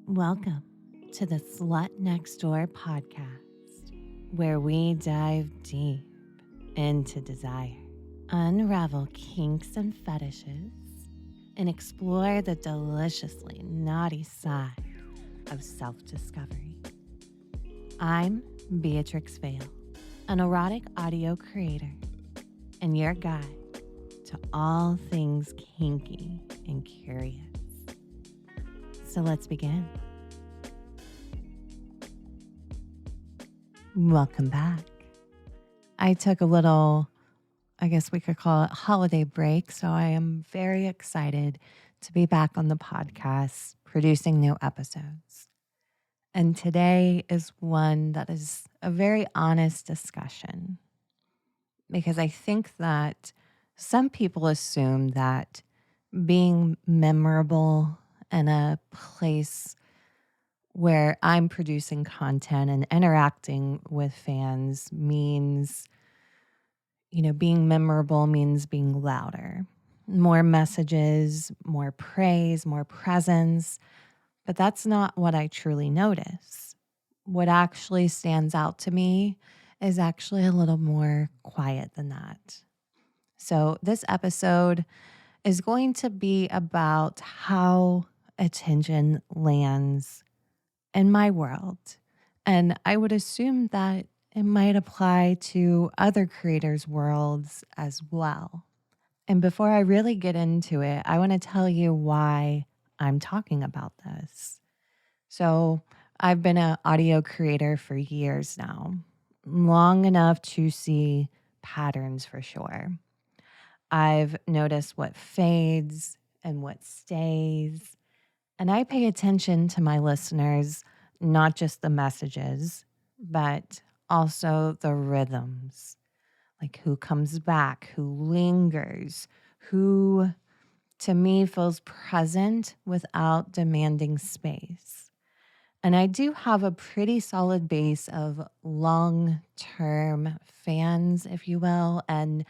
Welcome to the Slut Next Door podcast, where we dive deep into desire, unravel kinks and fetishes, and explore the deliciously naughty side of self discovery. I'm Beatrix Vale, an erotic audio creator, and your guide to all things kinky and curious. So let's begin. Welcome back. I took a little, I guess we could call it holiday break, so I am very excited to be back on the podcast producing new episodes. And today is one that is a very honest discussion because I think that some people assume that being memorable in a place where I'm producing content and interacting with fans means, being memorable means being louder, more messages, more praise, more presence. But that's not what I truly notice. What actually stands out to me is actually a little more quiet than that. So, this episode is going to be about how attention lands in my world. And I would assume that it might apply to other creators' worlds as well. And before I really get into it, I want to tell you why I'm talking about this. So, I've been an audio creator for years now, long enough to see patterns for sure. I've noticed what fades and what stays, and I pay attention to my listeners, not just the messages, but also the rhythms, like who comes back, who lingers, who to me feels present without demanding space. And I do have a pretty solid base of long term fans, if you will. And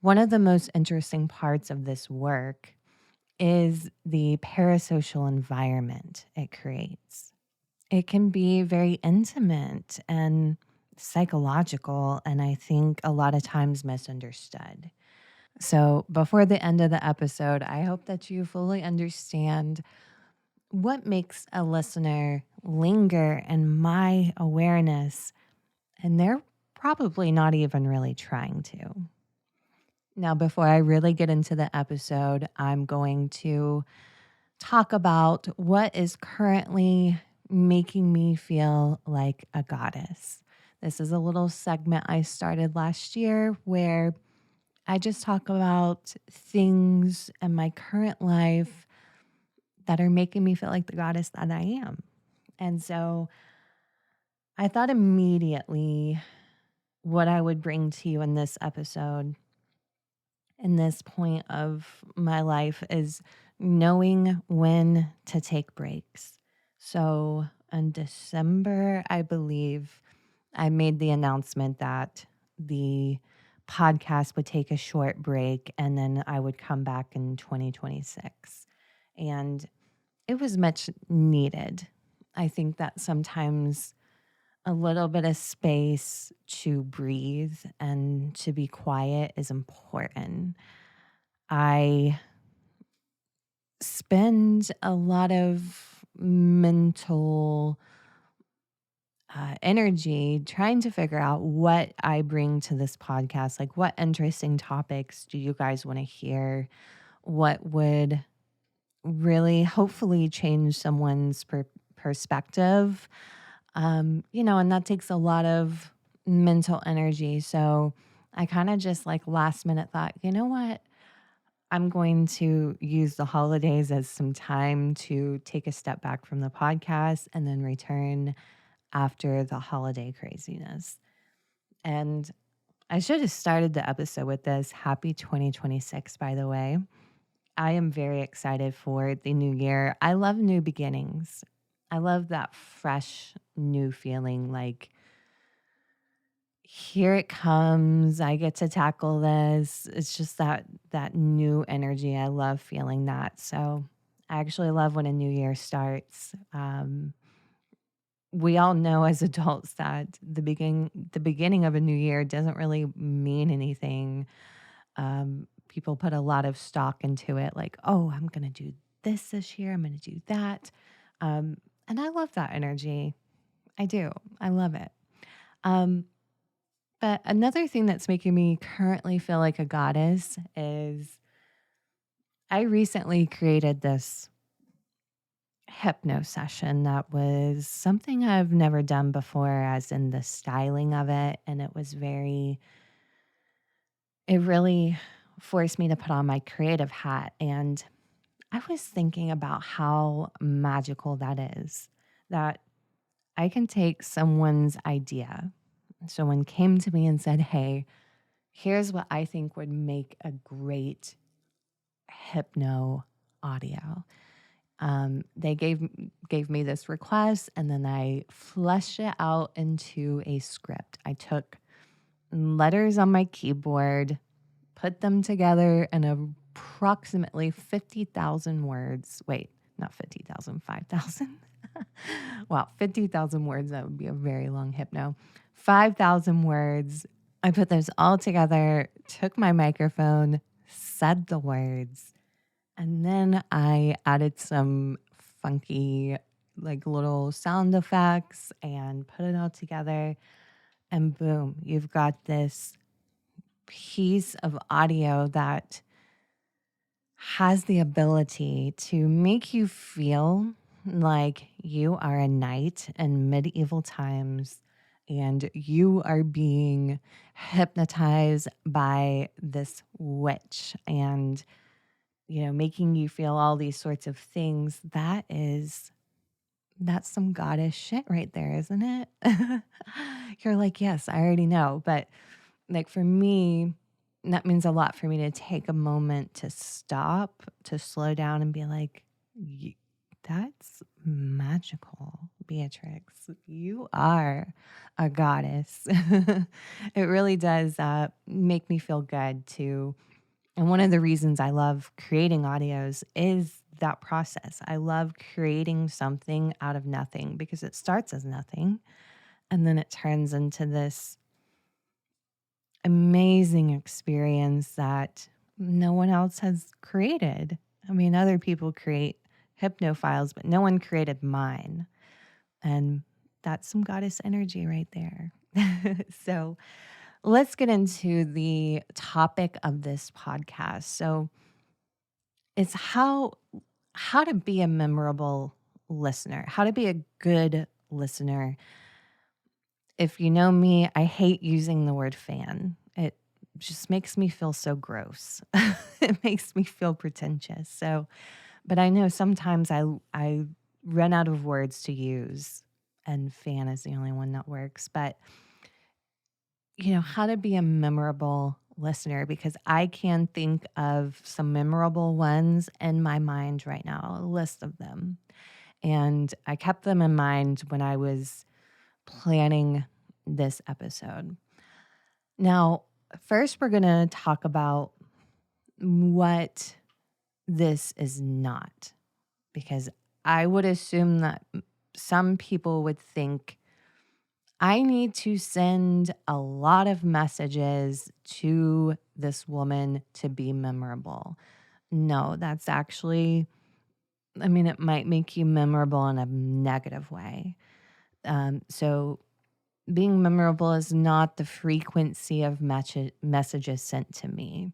one of the most interesting parts of this work is the parasocial environment it creates. It can be very intimate and psychological, and I think a lot of times misunderstood. So, before the end of the episode, I hope that you fully understand what makes a listener linger in my awareness, and they're probably not even really trying to. Now, before I really get into the episode, I'm going to talk about what is currently making me feel like a goddess. This is a little segment I started last year where I just talk about things in my current life that are making me feel like the goddess that I am. And so I thought immediately what I would bring to you in this episode, in this point of my life, is knowing when to take breaks. So in December, I believe, I made the announcement that the podcast would take a short break and then I would come back in 2026. And it was much needed. I think that sometimes a little bit of space to breathe and to be quiet is important. I spend a lot of mental energy trying to figure out what I bring to this podcast. Like, what interesting topics do you guys want to hear? What would really hopefully change someone's perspective? And that takes a lot of mental energy. So I kind of just like last minute thought, you know what? I'm going to use the holidays as some time to take a step back from the podcast and then return after the holiday craziness. And I should have started the episode with this. Happy 2026, by the way. I am very excited for the new year. I love new beginnings. I love that fresh, new feeling like, here it comes. I get to tackle this. It's just that new energy. I love feeling that. So I actually love when a new year starts. We all know as adults that the beginning of a new year doesn't really mean anything. People put a lot of stock into it, like, oh, I'm going to do this year, I'm going to do that. Um, and I love that energy. I do. I love it. Um, but another thing that's making me currently feel like a goddess is I recently created this hypno session that was something I've never done before, as in the styling of it. And it really forced me to put on my creative hat. And I was thinking about how magical that is, that I can take someone's idea. Someone came to me and said, hey, here's what I think would make a great hypno audio. They gave me this request, and then I fleshed it out into a script. I took letters on my keyboard, put them together in approximately 50,000 words. Wait, not 50,000, 5,000. Wow, 50,000 words. That would be a very long hypno. 5,000 words. I put those all together, took my microphone, said the words, and then I added some funky, like little sound effects and put it all together. And boom, you've got this piece of audio that has the ability to make you feel like you are a knight in medieval times and you are being hypnotized by this witch and making you feel all these sorts of things. That's some goddess shit right there, isn't it? You're like, yes, I already know. But like for me, that means a lot for me to take a moment to stop, to slow down and be like, that's magical, Beatrix. You are a goddess. It really does make me feel good too. And one of the reasons I love creating audios is that process. I love creating something out of nothing because it starts as nothing and then it turns into this amazing experience that no one else has created. I mean, other people create hypnophiles, but no one created mine. And that's some goddess energy right there. So let's get into the topic of this podcast. So it's how to be a memorable listener, how to be a good listener. If you know me, I hate using the word fan. It just makes me feel so gross. It makes me feel pretentious. So, but I know sometimes I run out of words to use, and fan is the only one that works. But how to be a memorable listener, because I can think of some memorable ones in my mind right now, a list of them. And I kept them in mind when I was planning this episode. Now, first, we're going to talk about what this is not, because I would assume that some people would think I need to send a lot of messages to this woman to be memorable. No, that's actually, I mean, it might make you memorable in a negative way. So being memorable is not the frequency of messages sent to me.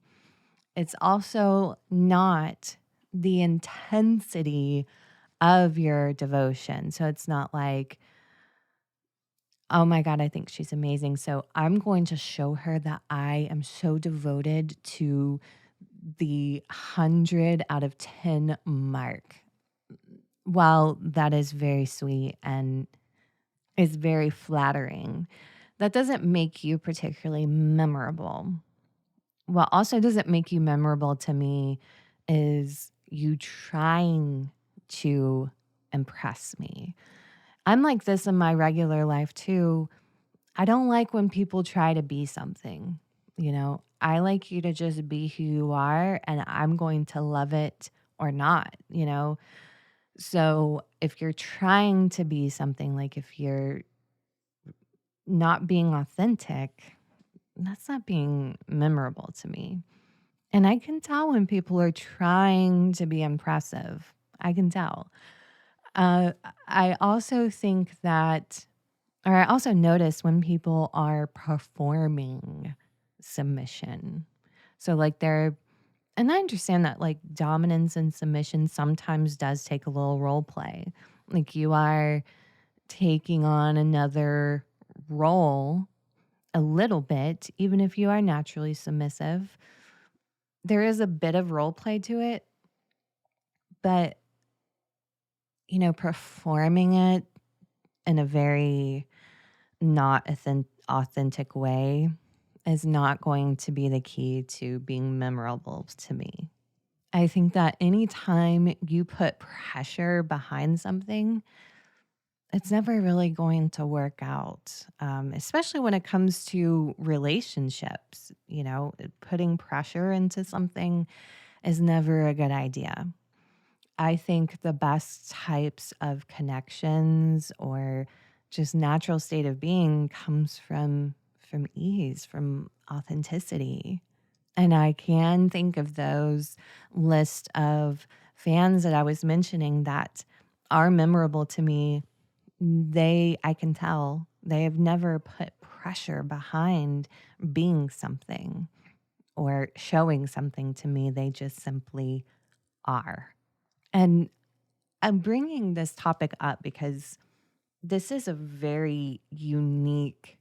It's also not the intensity of your devotion. So it's not like, oh my God, I think she's amazing. So I'm going to show her that I am so devoted to the 100 out of 10 mark. While that is very sweet and is very flattering, that doesn't make you particularly memorable. What also doesn't make you memorable to me is you trying to impress me. I'm like this in my regular life too. I don't like when people try to be something. I like you to just be who you are, and I'm going to love it or not, you know? So if you're trying to be something, like if you're not being authentic, that's not being memorable to me. And I can tell when people are trying to be impressive. I can tell. Uh, I also think that, or I also notice when people are performing submission. So, like, and I understand that, like, dominance and submission sometimes does take a little role play. Like, you are taking on another role a little bit, even if you are naturally submissive. There is a bit of role play to it, but, performing it in a very not authentic way is not going to be the key to being memorable to me. I think that anytime you put pressure behind something, it's never really going to work out, especially when it comes to relationships. Putting pressure into something is never a good idea. I think the best types of connections or just natural state of being comes from ease, from authenticity. And I can think of those list of fans that I was mentioning that are memorable to me. I can tell they have never put pressure behind being something or showing something to me. They just simply are. And I'm bringing this topic up because this is a very unique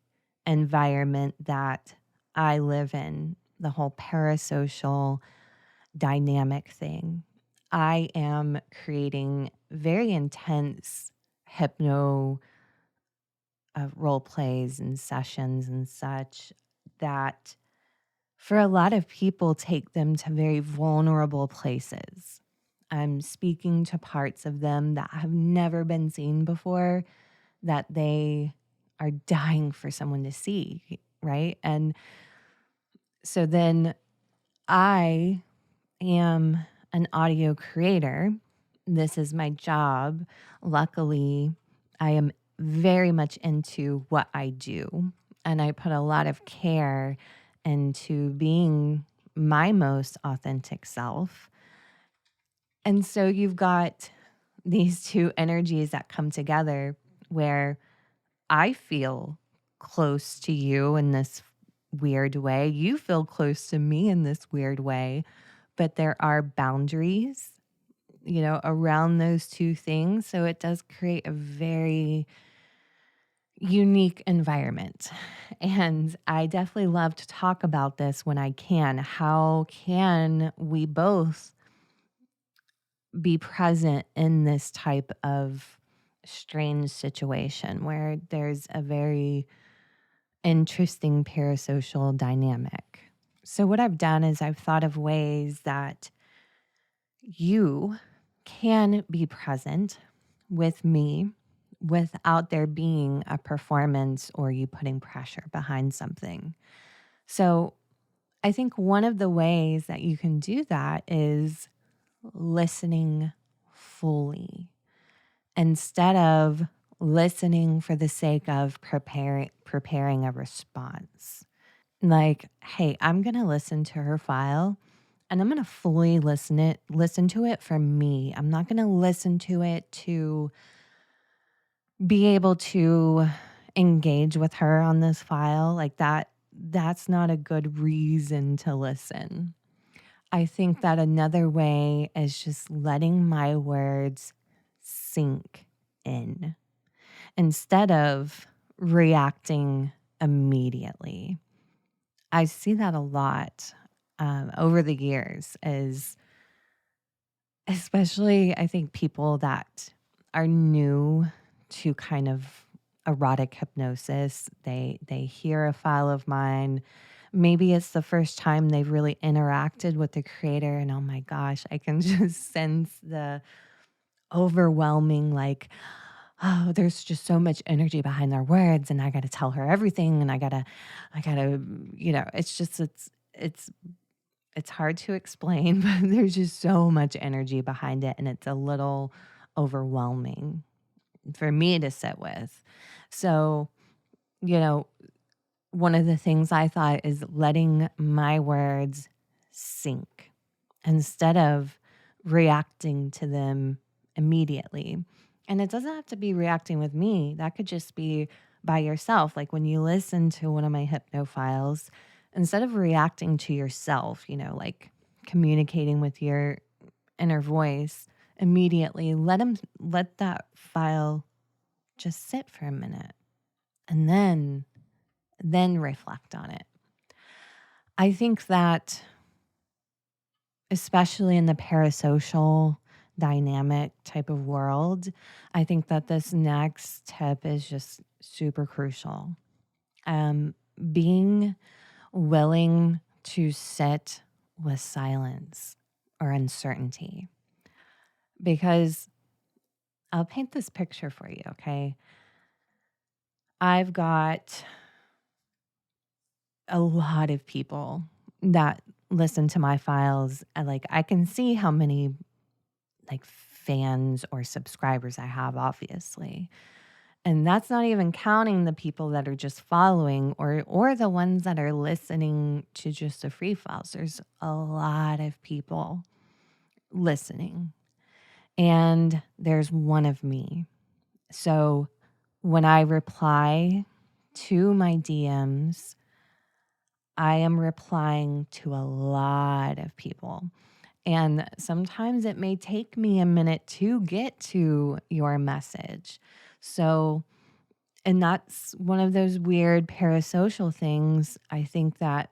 environment that I live in, the whole parasocial dynamic thing. I am creating very intense hypno role plays and sessions and such that for a lot of people take them to very vulnerable places. I'm speaking to parts of them that have never been seen before that they are dying for someone to see, right? And so then I am an audio creator. This is my job. Luckily, I am very much into what I do, and I put a lot of care into being my most authentic self. And so you've got these two energies that come together where I feel close to you in this weird way. You feel close to me in this weird way, but there are boundaries, around those two things. So it does create a very unique environment. And I definitely love to talk about this when I can. How can we both be present in this type of strange situation where there's a very interesting parasocial dynamic? So, what I've done is I've thought of ways that you can be present with me without there being a performance or you putting pressure behind something. So, I think one of the ways that you can do that is listening fully instead of listening for the sake of preparing a response. Like, hey, I'm going to listen to her file and I'm going to fully listen to it for me. I'm not going to listen to it to be able to engage with her on this file. Like that's not a good reason to listen. I think that another way is just letting my words sink in instead of reacting immediately. I see that a lot over the years, as especially I think people that are new to kind of erotic hypnosis. They hear a file of mine. Maybe it's the first time they've really interacted with the creator, and oh my gosh, I can just sense the overwhelming, like, oh, there's just so much energy behind their words, and I got to tell her everything, and I gotta, it's just it's It's hard to explain, but there's just so much energy behind it, and it's a little overwhelming for me to sit with. So, you know, one of the things I thought is letting my words sink instead of reacting to them immediately. And it doesn't have to be reacting with me, that could just be by yourself. Like when you listen to one of my hypno files, instead of reacting to yourself, like communicating with your inner voice immediately, let that file just sit for a minute and then reflect on it. I think that especially in the parasocial dynamic type of world, I think that this next tip is just super crucial. Um, Being willing to sit with silence or uncertainty. Because I'll paint this picture for you, okay? I've got a lot of people that listen to my files. And like, I can see how many like fans or subscribers I have, obviously. And that's not even counting the people that are just following or the ones that are listening to just the free files. There's a lot of people listening. And there's one of me. So when I reply to my DMs, I am replying to a lot of people. And sometimes it may take me a minute to get to your message. So, and that's one of those weird parasocial things. I think that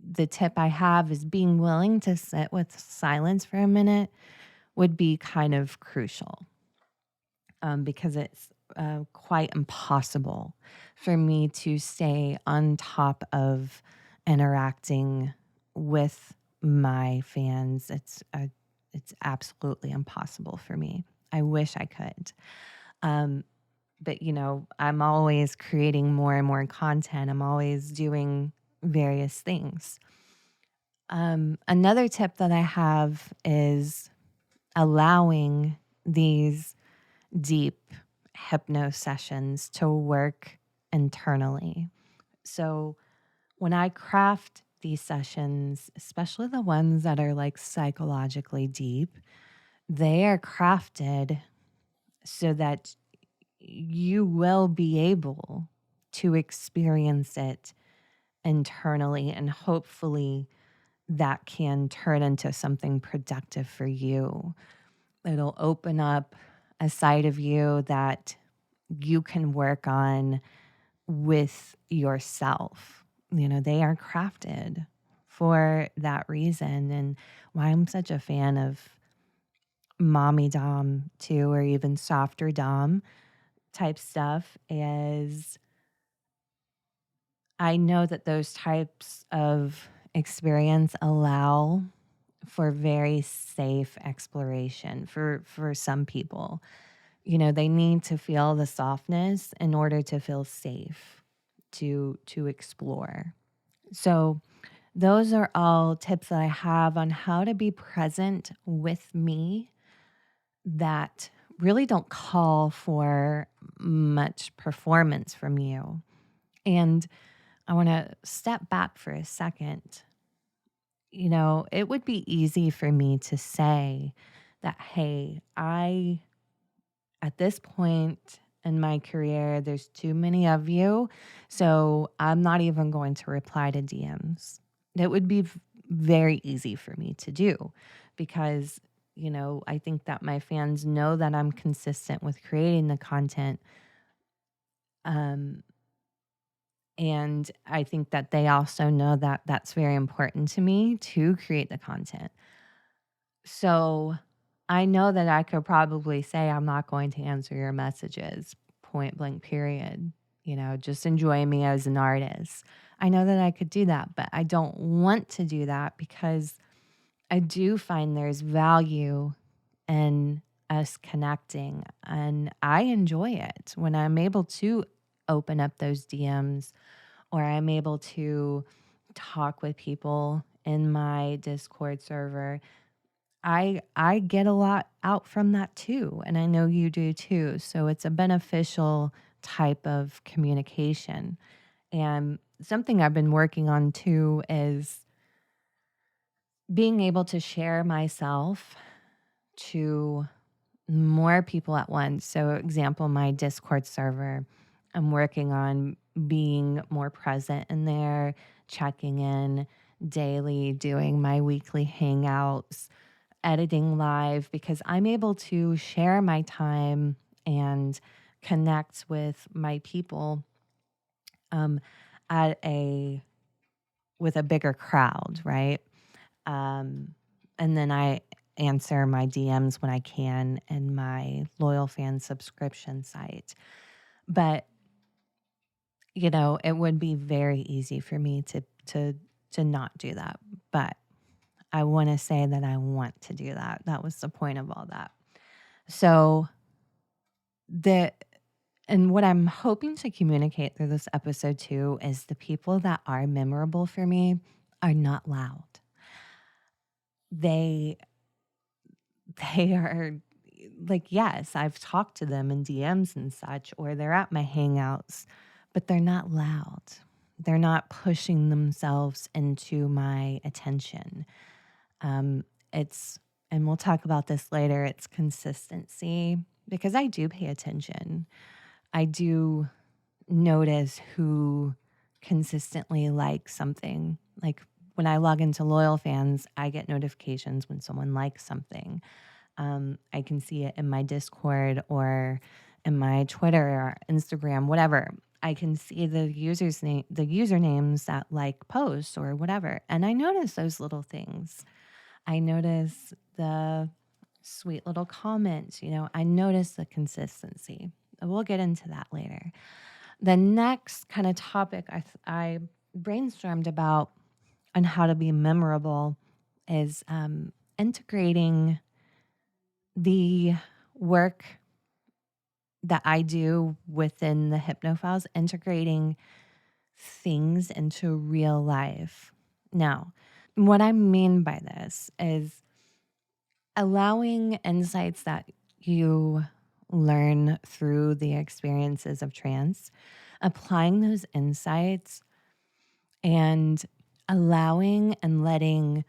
the tip I have is being willing to sit with silence for a minute would be kind of crucial, because it's quite impossible for me to stay on top of interacting with my fans. It's absolutely impossible for me. I wish I could. But I'm always creating more and more content. I'm always doing various things. Another tip that I have is allowing these deep hypno sessions to work internally. So when I craft these sessions, especially the ones that are like psychologically deep, they are crafted so that you will be able to experience it internally, and hopefully that can turn into something productive for you. It'll open up a side of you that you can work on with yourself. They are crafted for that reason. And why I'm such a fan of mommy dom too, or even softer dom type stuff, is I know that those types of experience allow for very safe exploration for some people. They need to feel the softness in order to feel safe to explore. So those are all tips that I have on how to be present with me that really don't call for much performance from you. And I want to step back for a second. It would be easy for me to say that, hey, at this point in my career, there's too many of you, so I'm not even going to reply to DMs. It would be very easy for me to do because, I think that my fans know that I'm consistent with creating the content. Um, and I think that they also know that that's very important to me to create the content. So I know that I could probably say, I'm not going to answer your messages, point blank, period. Just enjoy me as an artist. I know that I could do that, but I don't want to do that because I do find there's value in us connecting. And I enjoy it when I'm able to open up those DMs or I'm able to talk with people in my Discord server, I get a lot out from that too, and I know you do too. So it's a beneficial type of communication. And something I've been working on too is being able to share myself to more people at once. So, example, my Discord server, I'm working on being more present in there, checking in daily, doing my weekly hangouts, editing live, because I'm able to share my time and connect with my people um, at a with a bigger crowd, right? Um, and then I answer my DMs when I can in my loyal fan subscription site. But it would be very easy for me to not do that. But I want to say that I want to do that. That was the point of all that. So the and what I'm hoping to communicate through this episode too is the people that are memorable for me are not loud. They they are like, yes, I've talked to them in DMs and such, or they're at my hangouts, but they're not loud. They're not pushing themselves into my attention. Um, it's, and we'll talk about this later, it's consistency because I do pay attention. I do notice who consistently likes something. Like when I log into Loyal Fans, I get notifications when someone likes something. I can see it in my Discord or in my Twitter or Instagram, whatever. I can see the the usernames that like posts or whatever. And I notice those little things. I notice the sweet little comments, I notice the consistency. We'll get into that later. The next kind of topic I brainstormed about on how to be memorable is integrating the work that I do within the Hypnophiles, integrating things into real life. Now, what I mean by this is allowing insights that you learn through the experiences of trance, applying those insights and allowing and letting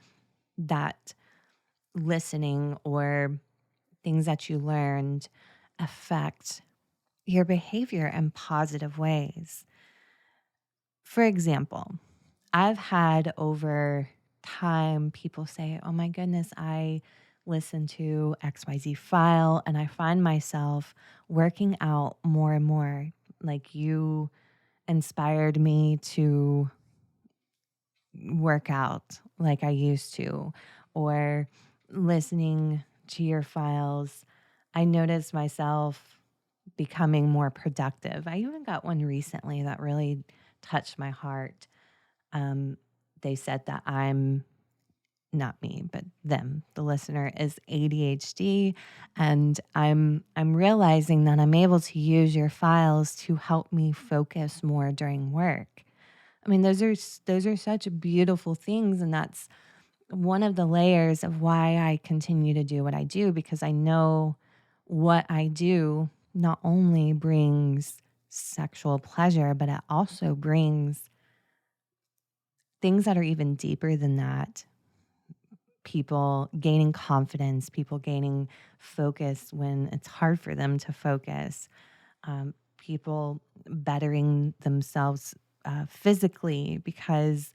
that listening or things that you learned affect your behavior in positive ways. For example, I've had over time people say, oh my goodness, I listen to XYZ file and I find myself working out more and more. Like you inspired me to work out like I used to, or listening to your files, I noticed myself becoming more productive. I even got one recently that really touched my heart. Um, they said that I'm not me, but them, the listener, is ADHD, and I'm realizing that I'm able to use your files to help me focus more during work. I mean, those are such beautiful things, and that's one of the layers of why I continue to do what I do, because I know what I do not only brings sexual pleasure, but it also brings things that are even deeper than that. People gaining confidence, people gaining focus when it's hard for them to focus, people bettering themselves physically because,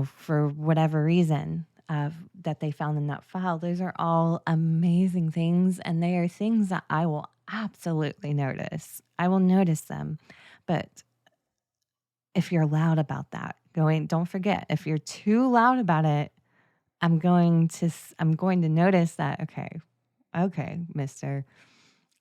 for whatever reason that they found in that file. Those are all amazing things, and they are things that I will absolutely notice. I will notice them. But if you're loud about that, don't forget, if you're too loud about it, I'm going to notice that, okay, mister,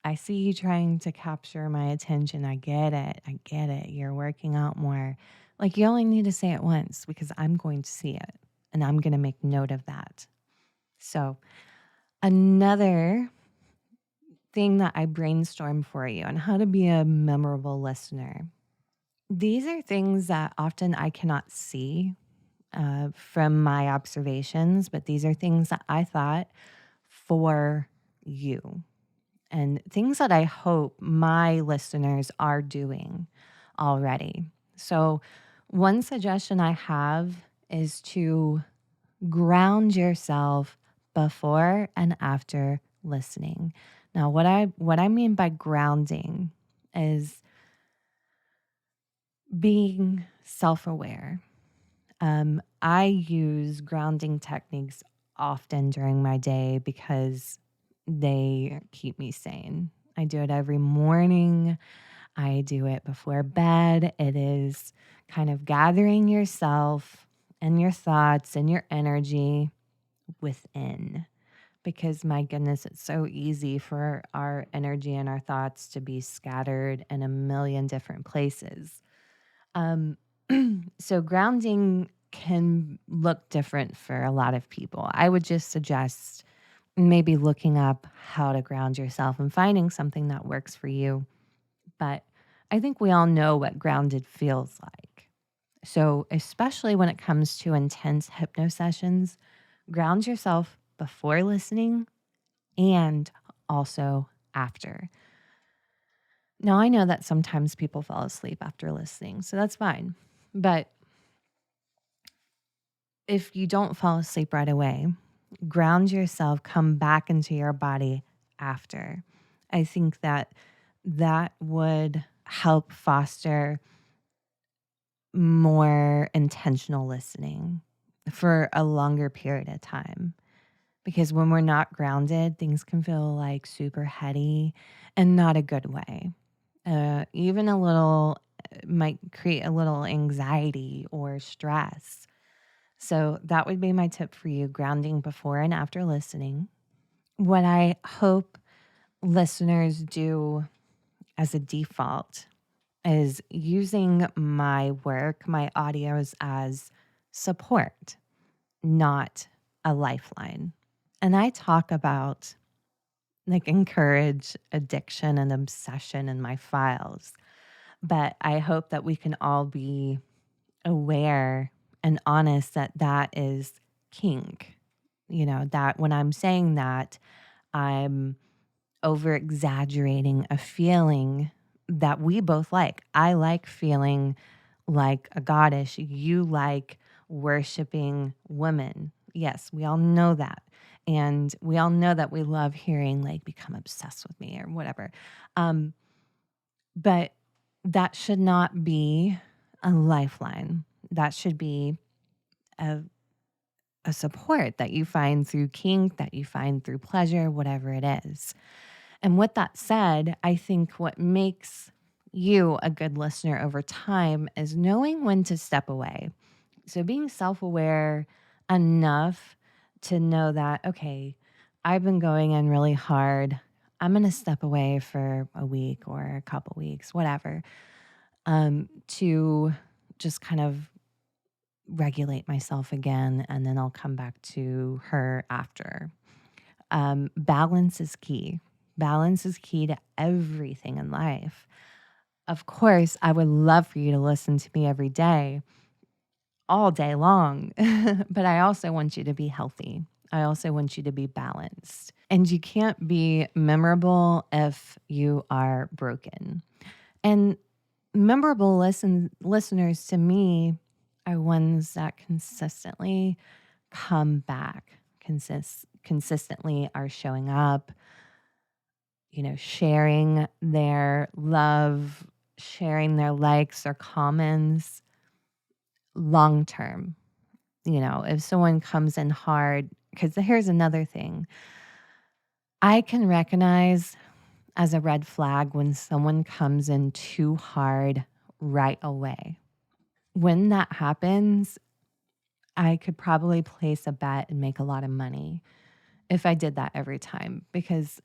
I see you trying to capture my attention. I get it. You're working out more. Like, you only need to say it once because I'm going to see it and I'm going to make note of that. So, another thing that I brainstormed for you on how to be a memorable listener. These are things that often I cannot see from my observations, but these are things that I thought for you and things that I hope my listeners are doing already. So, one suggestion I have is to ground yourself before and after listening. Now, what I mean by grounding is being self-aware. I use grounding techniques often during my day because they keep me sane. I do it every morning. I do it before bed. It is kind of gathering yourself and your thoughts and your energy within. Because my goodness, it's so easy for our energy and our thoughts to be scattered in a million different places. Um, so grounding can look different for a lot of people. I would just suggest maybe looking up how to ground yourself and finding something that works for you. But I think we all know what grounded feels like. So, especially when it comes to intense hypno sessions, ground yourself before listening and also after. Now, I know that sometimes people fall asleep after listening, so that's fine. But if you don't fall asleep right away, ground yourself, come back into your body after. I think that that would help foster more intentional listening for a longer period of time. Because when we're not grounded, things can feel like super heady and not a good way. Even a little might create a little anxiety or stress. So that would be my tip for you, grounding before and after listening. What I hope listeners do as a default is using my work, my audios as support, not a lifeline. And I talk about like encourage addiction and obsession in my files, but I hope that we can all be aware and honest that that is kink. You know, that when I'm saying that, I'm over exaggerating a feeling that we both like. I like feeling like a goddess. You like worshiping women. Yes, we all know that. And we all know that we love hearing, like, become obsessed with me or whatever. Um, but that should not be a lifeline. That should be a, a support that you find through kink, that you find through pleasure, whatever it is. And with that said, I think what makes you a good listener over time is knowing when to step away. So being self aware enough to know that, okay, I've been going in really hard. I'm going to step away for a week or a couple weeks, whatever, to just kind of regulate myself again. And then I'll come back to her after. Balance is key. Balance is key to everything in life. Of course, I would love for you to listen to me every day, all day long, but I also want you to be healthy. I also want you to be balanced. And you can't be memorable if you are broken. And memorable listeners to me are ones that consistently come back, consistently are showing up, you know, sharing their love, sharing their likes or comments long term. You know, if someone comes in hard, because here's another thing I can recognize as a red flag when someone comes in too hard right away. When that happens, I could probably place a bet and make a lot of money if I did that every time because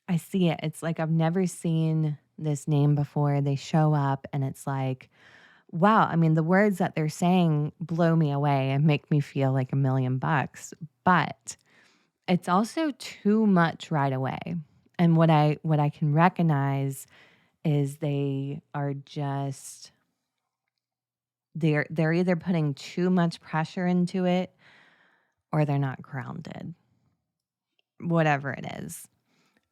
I see it. It's like I've never seen this name before. They show up and it's like, wow. I mean, the words that they're saying blow me away and make me feel like $1,000,000. But it's also too much right away. And what I can recognize is they are just they're either putting too much pressure into it or they're not grounded, whatever it is.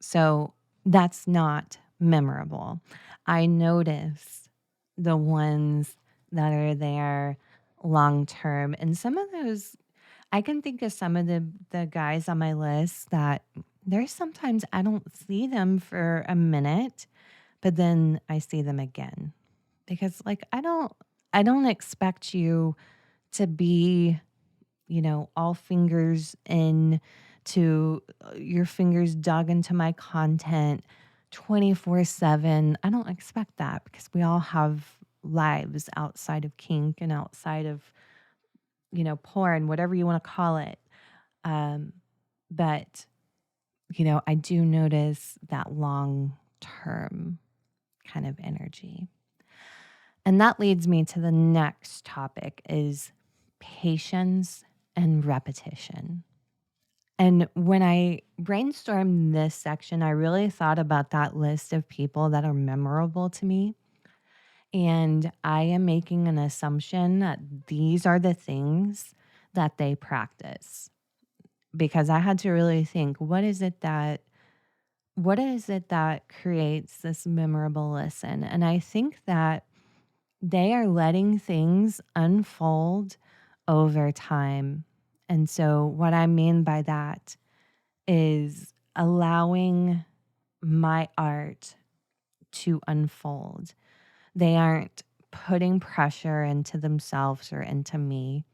So that's not memorable. I notice the ones that are there long term. And some of those, I can think of some of the guys on my list that there's sometimes I don't see them for a minute, but then I see them again. Because like I don't expect you to be, all fingers in to your fingers dug into my content 24/7. I don't expect that because we all have lives outside of kink and outside of, porn, whatever you want to call it. Um, but, I do notice that long term kind of energy. And that leads me to the next topic is patience and repetition. And when I brainstormed this section, I really thought about that list of people that are memorable to me. And I am making an assumption that these are the things that they practice because I had to really think what is it that creates this memorable listen? And I think that they are letting things unfold over time. And so, what I mean by that is allowing my art to unfold. They aren't putting pressure into themselves or into me.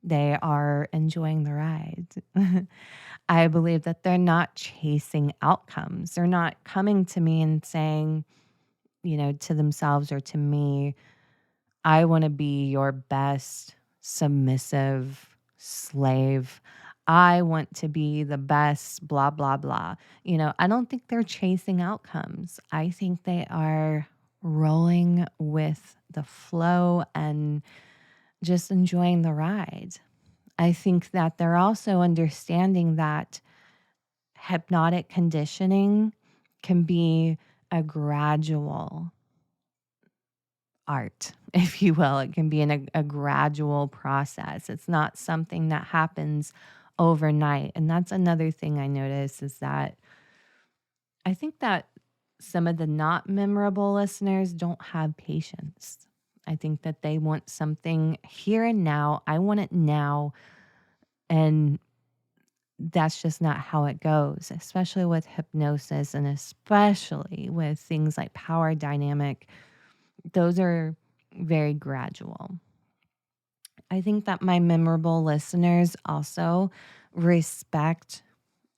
They are enjoying the ride. I believe that they're not chasing outcomes. They're not coming to me and saying, to themselves or to me, I want to be your best submissive slave. I want to be the best, blah, blah, blah. I don't think they're chasing outcomes. I think they are rolling with the flow and just enjoying the ride. I think that they're also understanding that hypnotic conditioning can be a gradual art, if you will. It can be a gradual process. It's not something that happens overnight. And that's another thing I notice is that I think that some of the not memorable listeners don't have patience. I think that they want something here and now. I want it now. And that's just not how it goes, especially with hypnosis and especially with things like power dynamic. Those are very gradual. I think that my memorable listeners also respect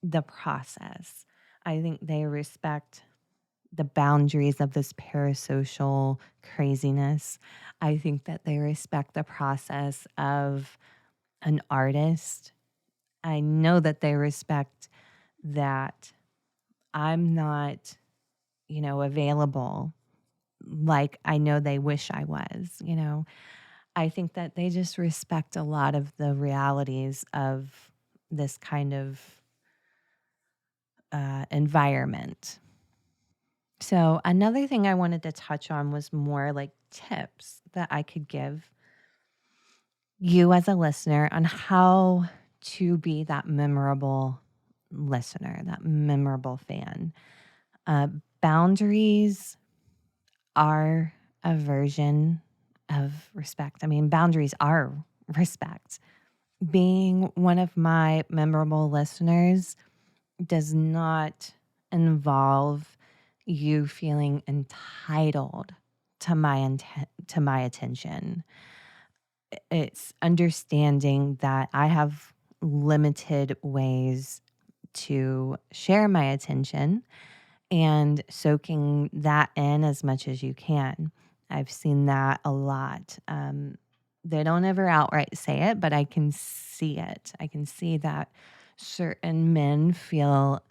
the process. I think they respect the boundaries of this parasocial craziness. I think that they respect the process of an artist. I know that they respect that I'm not, available like I know they wish I was. I think that they just respect a lot of the realities of this kind of environment. So, another thing I wanted to touch on was more like tips that I could give you as a listener on how to be that memorable listener, that memorable fan. Uh, Boundaries are a version of respect. I mean, boundaries are respect. Being one of my memorable listeners does not involve you feeling entitled to my attention. It's understanding that I have limited ways to share my attention and soaking that in as much as you can. I've seen that a lot. They don't ever outright say it, but I can see it. I can see that certain men feel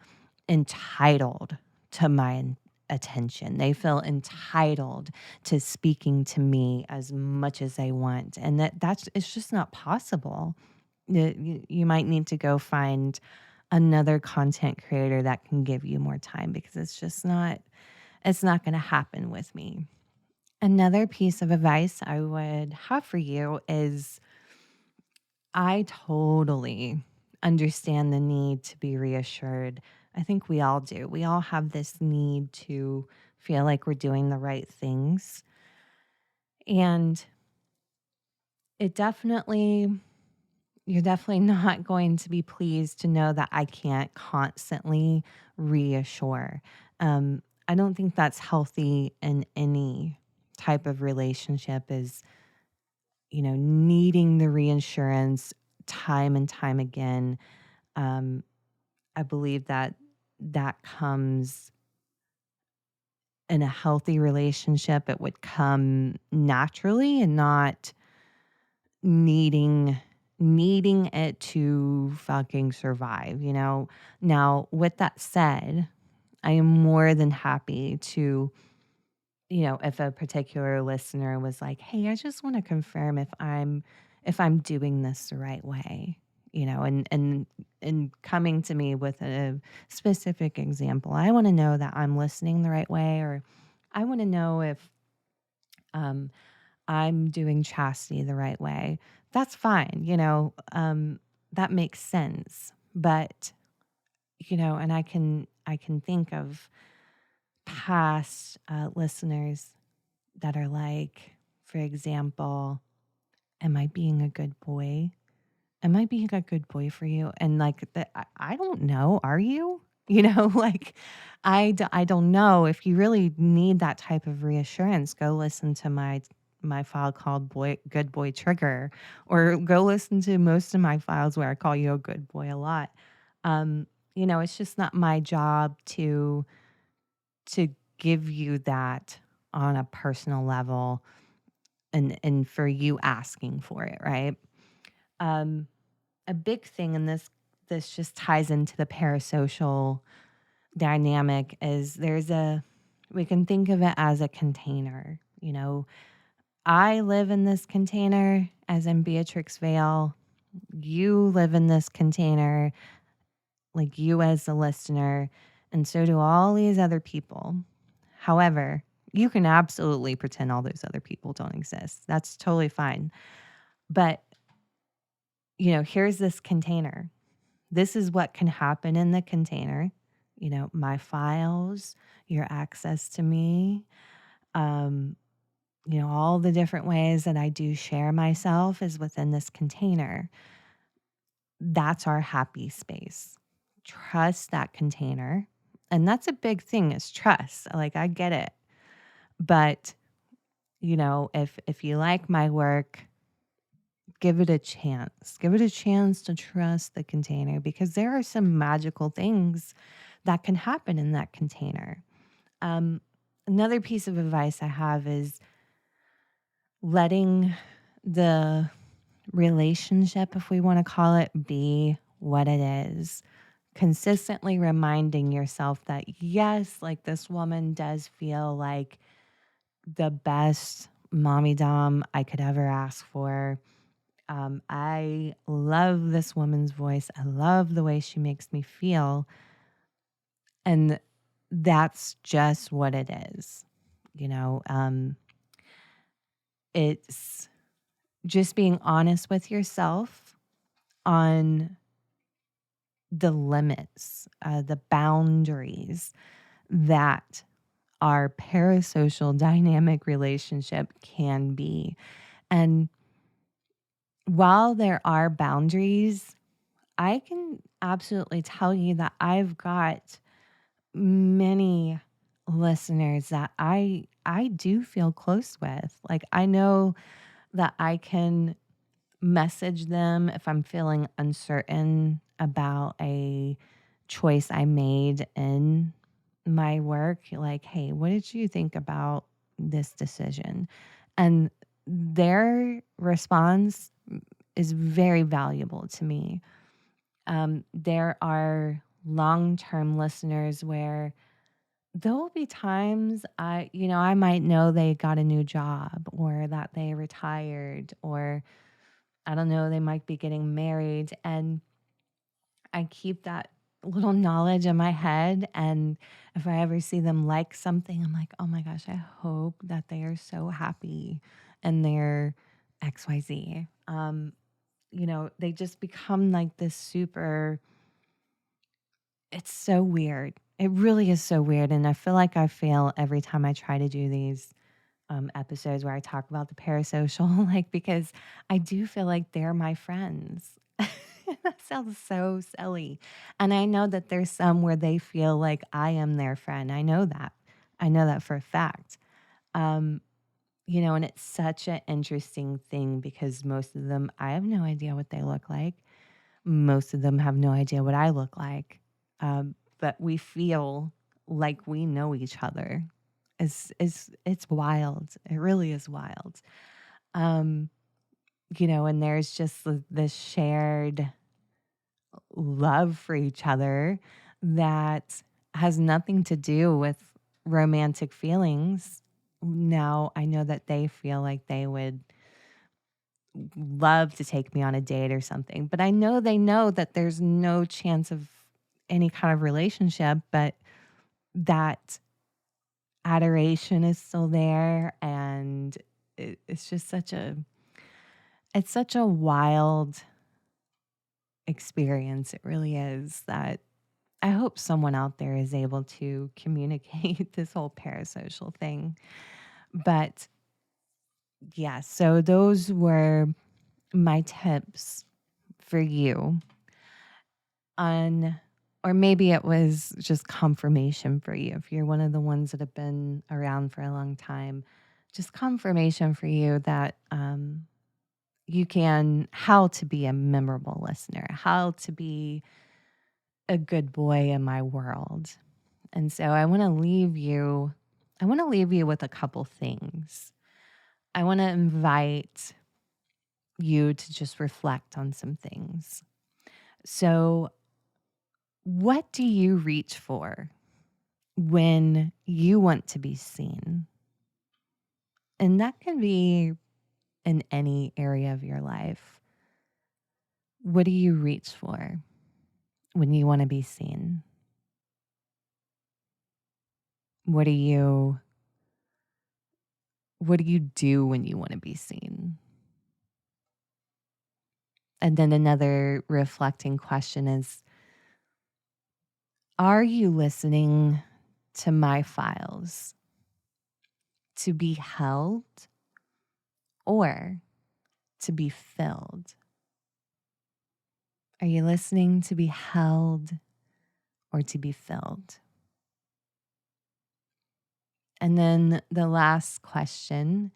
entitled to my attention. They feel entitled to speaking to me as much as they want. And that's it's just not possible. You might need to go find another content creator that can give you more time because it's not going to happen with me. Another piece of advice I would have for you is I totally understand the need to be reassured. I think we all do. We all have this need to feel like we're doing the right things. And it definitely, you're definitely not going to be pleased to know that I can't constantly reassure. I don't think that's healthy in any type of relationship is, needing the reassurance time and time again. Um, I believe that that comes in a healthy relationship. It would come naturally and not needing it to fucking survive, you know? Now, with that said, I am more than happy to, if a particular listener was like, "Hey, I just want to confirm if I'm doing this the right way." And coming to me with a specific example. I want to know that I'm listening the right way, or I want to know if um I'm doing chastity the right way. That's fine, that makes sense. But, and I can think of past listeners that are like, for example, am I being a good boy? Am I being a good boy for you? And like, I don't know. Are you? Like, I don't know. If you really need that type of reassurance, go listen to my file called Good Boy Trigger, or go listen to most of my files where I call you a good boy a lot. It's just not my job to give you that on a personal level, and for you asking for it, right? Um, a big thing in this just ties into the parasocial dynamic is we can think of it as a container. I live in this container, as in Beatrix Vale. You live in this container, like you as the listener, and so do all these other people. However, you can absolutely pretend all those other people don't exist. That's totally fine. But, here's this container. This is what can happen in the container. My files, your access to me, um, all the different ways that I do share myself is within this container. That's our happy space. Trust that container. And that's a big thing, is trust. Like, I get it. But, if you like my work, give it a chance. Give it a chance to trust the container, because there are some magical things that can happen in that container. Um, Another piece of advice I have is letting the relationship, if we want to call it, be what it is. Consistently reminding yourself that, yes, like, this woman does feel like the best mommy dom I could ever ask for. I love this woman's voice. I love the way she makes me feel. And that's just what it is. It's just being honest with yourself on the limits, the boundaries that our parasocial dynamic relationship can be. And while there are boundaries, I can absolutely tell you that I've got many listeners that I do feel close with. Like, I know that I can message them if I'm feeling uncertain about a choice I made in my work. Like, hey, what did you think about this decision? And their response is very valuable to me. There are long-term listeners where there will be times I might know they got a new job, or that they retired, or I don't know, they might be getting married. And I keep that little knowledge in my head. And if I ever see them like something, I'm like, oh my gosh, I hope that they are so happy in their XYZ. They just become like this super, it's so weird. It really is so weird. And I feel like I fail every time I try to do these episodes where I talk about the parasocial, like, because I do feel like they're my friends. That sounds so silly. And I know that there's some where they feel like I am their friend. I know that. I know that for a fact. Um, and it's such an interesting thing because most of them, I have no idea what they look like. Most of them have no idea what I look like. But we feel like we know each other. It's wild. It really is wild. Um, and there's just this shared love for each other that has nothing to do with romantic feelings. Now I know that they feel like they would love to take me on a date or something, but I know they know that there's no chance of any kind of relationship, but that adoration is still there. And it's just it's such a wild experience. It really is, that I hope someone out there is able to communicate this whole parasocial thing. But yeah, so those were my tips for you on, or maybe it was just confirmation for you. If you're one of the ones that have been around for a long time, just confirmation for you that how to be a memorable listener, how to be a good boy in my world. And so I want to leave you with a couple things. I want to invite you to just reflect on some things. So, what do you reach for when you want to be seen? And that can be in any area of your life. What do you reach for when you want to be seen? What do you do when you want to be seen? And then another reflecting question is, are you listening to my files to be held or to be filled? Are you listening to be held or to be filled? And then the last question,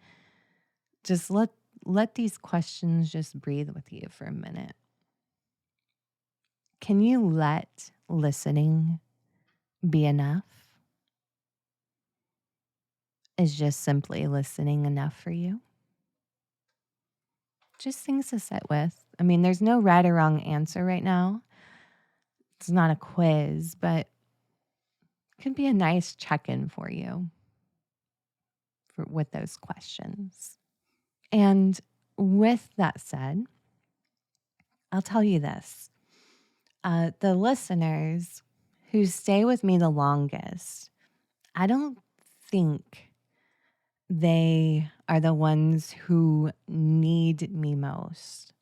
just let these questions just breathe with you for a minute. Can you let listening be enough? Is just simply listening enough for you? Just things to sit with. I mean, there's no right or wrong answer right now. It's not a quiz, but it could be a nice check-in for you with those questions. And with that said, I'll tell you this. The listeners who stay with me the longest, I don't think they are the ones who need me most.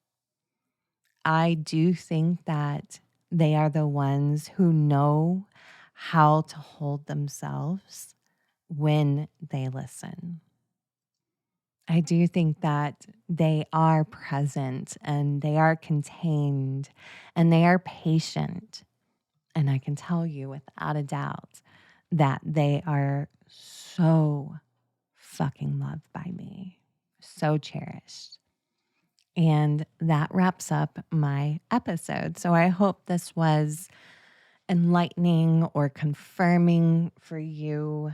I do think that they are the ones who know how to hold themselves when they listen. I do think that they are present and they are contained and they are patient. And I can tell you without a doubt that they are so fucking loved by me, so cherished. And that wraps up my episode. So I hope this was enlightening or confirming for you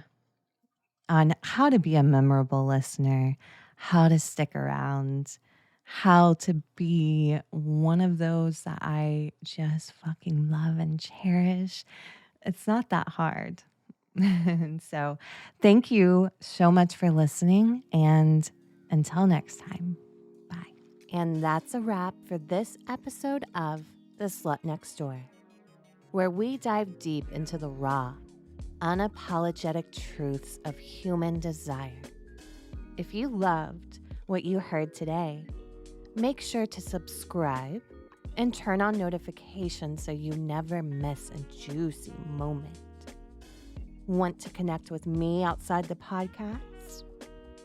on how to be a memorable listener, how to stick around, how to be one of those that I just fucking love and cherish. It's not that hard. And so thank you so much for listening. And until next time, bye. And that's a wrap for this episode of The Slut Next Door. where we dive deep into the raw, unapologetic truths of human desire. If you loved what you heard today, make sure to subscribe and turn on notifications so you never miss a juicy moment. Want to connect with me outside the podcast?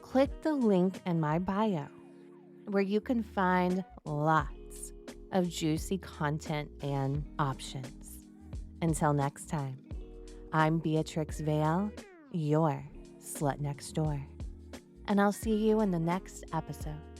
Click the link in my bio where you can find lots of juicy content and options. Until next time, I'm Beatrix Vale, your slut next door, and I'll see you in the next episode.